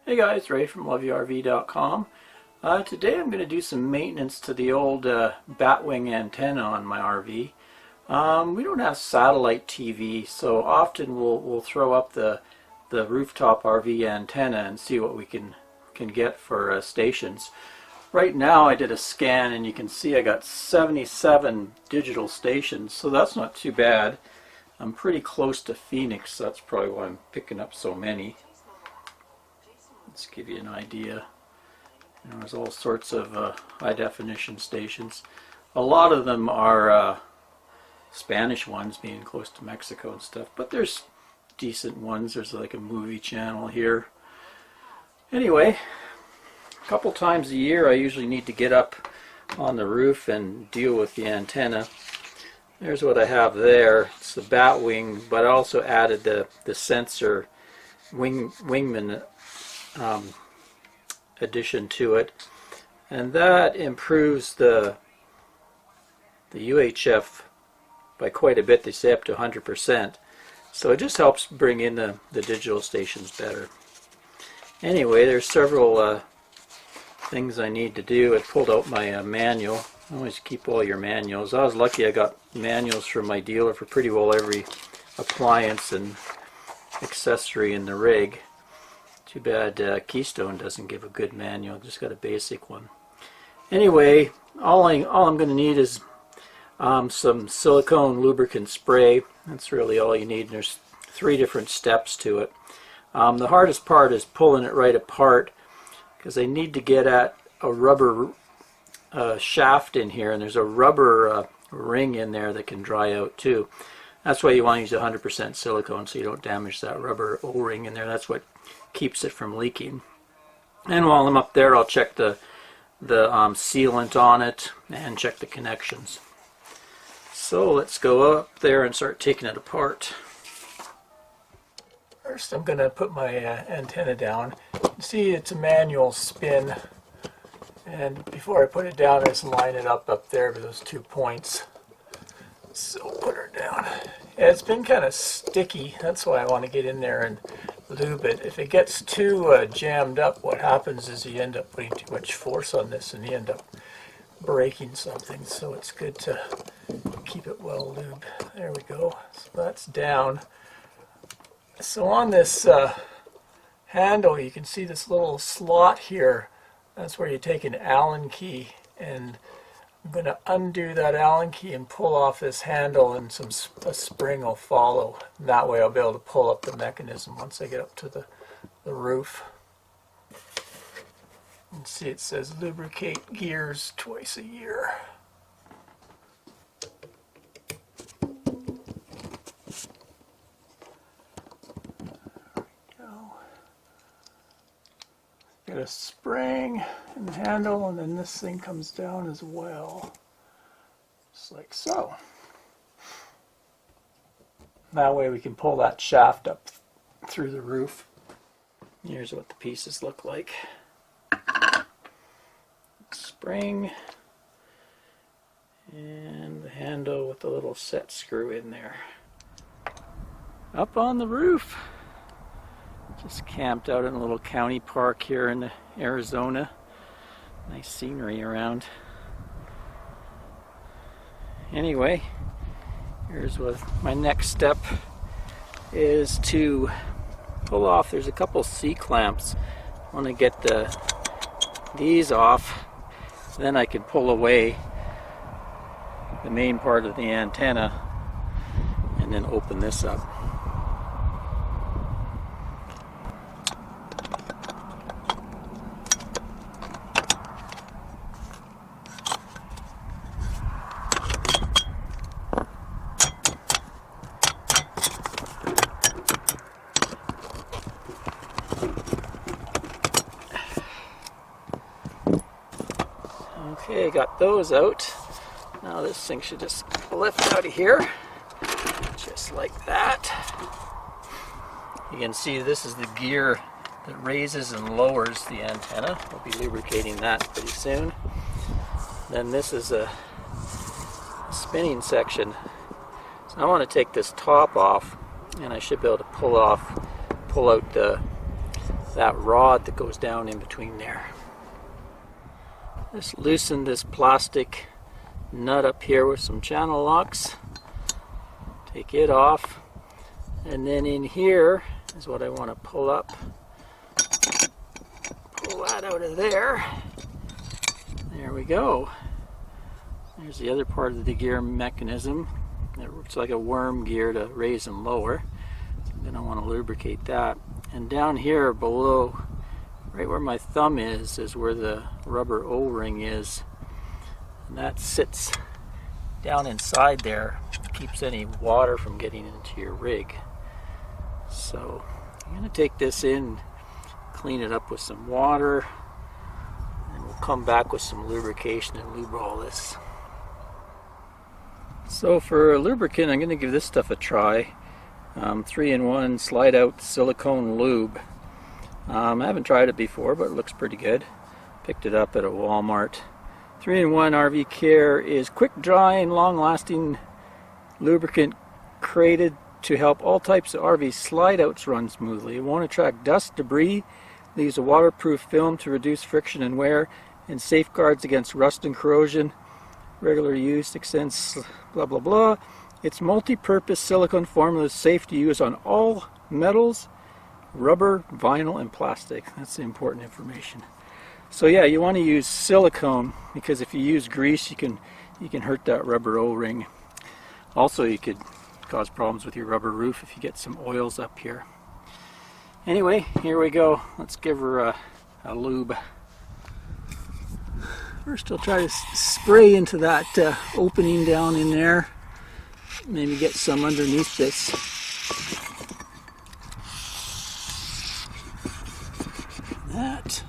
Hey guys, Ray from loveyourrv.com. Today I'm going to do some maintenance to the old Batwing antenna on my RV. We don't have satellite TV, so often we'll throw up the rooftop RV antenna and see what we can get for stations. Right now I did a scan and you can see I got 77 digital stations, so that's not too bad. I'm pretty close to Phoenix, so that's probably why I'm picking up so many. Let's give you an idea. There's all sorts of high definition stations. A lot of them are Spanish ones, being close to Mexico and stuff, but there's decent ones. There's like a movie channel here. Anyway, a couple times a year I usually need to get up on the roof and deal with the antenna. There's what I have there. It's the Batwing, but I also added the Sensar Wingman addition to it, and that improves the UHF by quite a bit. They say up to 100%, so it just helps bring in the digital stations better. Anyway, there's several things I need to do. I pulled out my manual. Always keep all your manuals. I was lucky I got manuals from my dealer for pretty well every appliance and accessory in the rig. Too bad Keystone doesn't give a good manual, just got a basic one. Anyway, all I'm going to need is some silicone lubricant spray. That's really all you need, and there's 3 different steps to it. The hardest part is pulling it right apart, because I need to get at a rubber shaft in here, and there's a rubber ring in there that can dry out too. That's why you want to use 100% silicone, so you don't damage that rubber O-ring in there. That's what keeps it from leaking. And while I'm up there, I'll check the sealant on it and check the connections. So let's go up there and start taking it apart. First I'm going to put my antenna down. See, it's a manual spin, and before I put it down I just line it up there with those 2 points. So put her down. Yeah, it's been kind of sticky, that's why I want to get in there and lube it. If it gets too jammed up, what happens is you end up putting too much force on this and you end up breaking something, so it's good to keep it well lubed. There we go. So that's down. So on this handle you can see this little slot here. That's where you take an Allen key, and I'm going to undo that Allen key and pull off this handle, and a spring will follow. And that way I'll be able to pull up the mechanism once I get up to the roof. You can see it says lubricate gears twice a year. Got a spring and handle, and then this thing comes down as well, just like so. That way we can pull that shaft up through the roof. Here's what the pieces look like. Spring and the handle with the little set screw in there. Up on the roof. Just camped out in a little county park here in Arizona. Nice scenery around. Anyway, here's what my next step is to pull off. There's a couple C-clamps. I want to get these off. Then I can pull away the main part of the antenna and then open this up. Okay, got those out. Now this thing should just lift out of here, just like that. You can see this is the gear that raises and lowers the antenna. We'll be lubricating that pretty soon. Then this is a spinning section. So I want to take this top off, and I should be able to pull out the that rod that goes down in between there. Just loosen this plastic nut up here with some channel locks. Take it off, and then in here is what I want to pull up. Pull that out of there. There we go. There's the other part of the gear mechanism. It looks like a worm gear to raise and lower. So I'm going to want to lubricate that. And down here below, right where my thumb is where the rubber O-ring is. And that sits down inside there. Keeps any water from getting into your rig. So I'm going to take this in, clean it up with some water, and we'll come back with some lubrication and lube all this. So for a lubricant, I'm going to give this stuff a try. 3-in-1 slide out silicone lube. I haven't tried it before, but it looks pretty good. Picked it up at a Walmart. 3-in-1 RV Care is quick dry and long lasting lubricant created to help all types of RV slide outs run smoothly. It won't attract dust, debris, leaves a waterproof film to reduce friction and wear, and safeguards against rust and corrosion. Regular use extends blah blah blah. Its multi-purpose silicone formula is safe to use on all metals, rubber, vinyl, and plastic. That's the important information. So yeah, you want to use silicone because if you use grease, you can hurt that rubber O-ring. Also, you could cause problems with your rubber roof if you get some oils up here. Anyway, here we go. Let's give her a lube. First, I'll try to spray into that opening down in there. Maybe get some underneath this. That.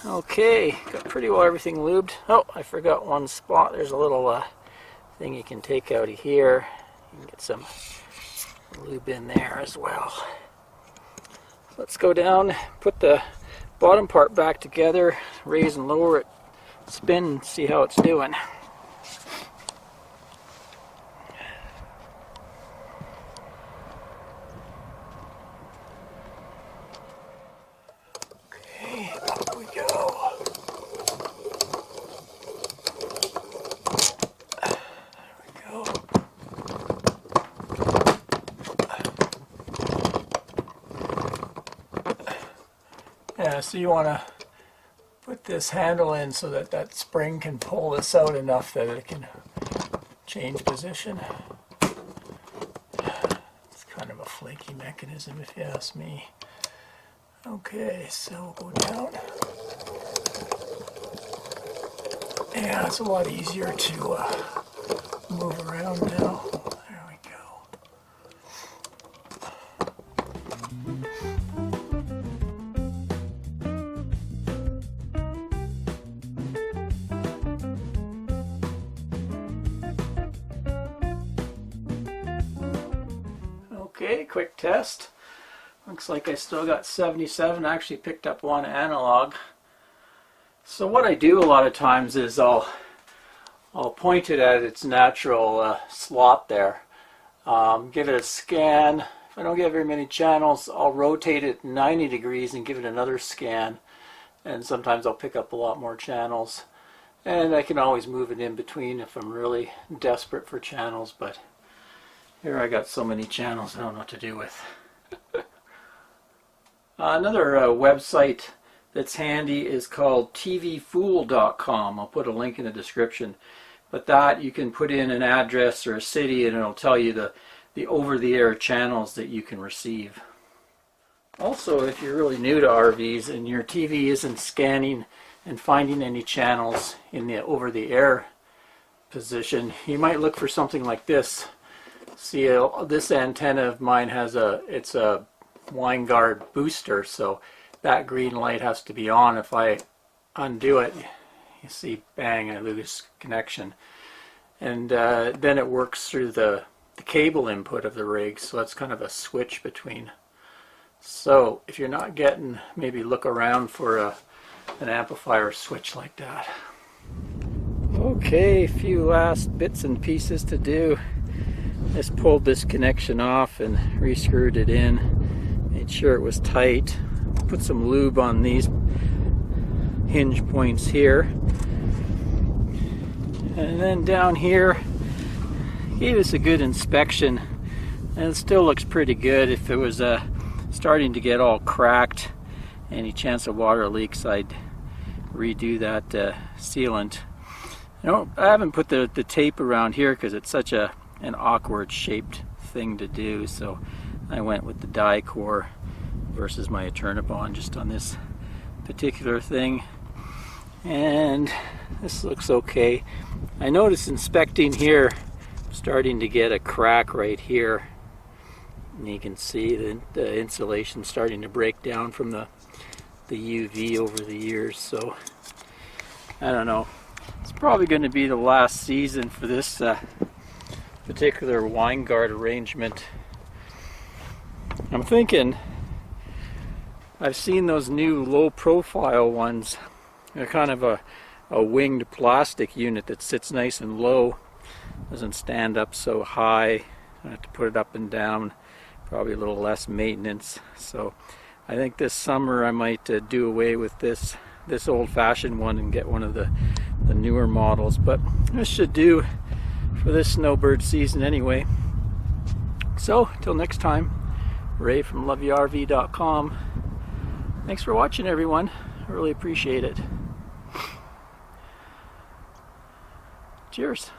Okay, got pretty well everything lubed. Oh, I forgot one spot. There's a little thing you can take out of here. You can get some lube in there as well. Let's go down, put the bottom part back together, raise and lower it, spin, and see how it's doing. Yeah, so you want to put this handle in so that that spring can pull this out enough that it can change position. It's kind of a flaky mechanism if you ask me. Okay, so we'll go down. Yeah, it's a lot easier to move around now. There we go. Okay, quick test. Looks like I still got 77. I actually picked up one analog. So what I do a lot of times is I'll point it at its natural slot there. Give it a scan. If I don't get very many channels, I'll rotate it 90 degrees and give it another scan. And sometimes I'll pick up a lot more channels. And I can always move it in between if I'm really desperate for channels, but here I got so many channels I don't know what to do with. Another website that's handy is called tvfool.com. I'll put a link in the description. But that you can put in an address or a city and it'll tell you the over-the-air channels that you can receive. Also, if you're really new to RVs and your TV isn't scanning and finding any channels in the over-the-air position, you might look for something like this. See, this antenna of mine has it's a Winegard booster, so that green light has to be on. If I undo it, you see, bang, I lose connection. And then it works through the cable input of the rig, so it's kind of a switch between. So if you're not getting, maybe look around for an amplifier switch like that. Okay, a few last bits and pieces to do. Just pulled this connection off and re-screwed it in. Made sure it was tight. Put some lube on these hinge points here. And then down here, gave us a good inspection. And it still looks pretty good. If it was starting to get all cracked, any chance of water leaks, I'd redo that sealant. I haven't put the tape around here because it's such an awkward shaped thing to do, so I went with the die core versus my Eternabond just on this particular thing. And this looks okay. I noticed inspecting here, starting to get a crack right here. And you can see the insulation starting to break down from the UV over the years. So I don't know. It's probably going to be the last season for this particular Winegard arrangement. I'm thinking, I've seen those new low profile ones. They're kind of a winged plastic unit that sits nice and low, doesn't stand up so high. I have to put it up and down, probably a little less maintenance. So I think this summer I might do away with this old-fashioned one and get one of the newer models. But this should do for this snowbird season anyway. So till next time, Ray from LoveYourRV.com. Thanks for watching, everyone. I really appreciate it. Cheers.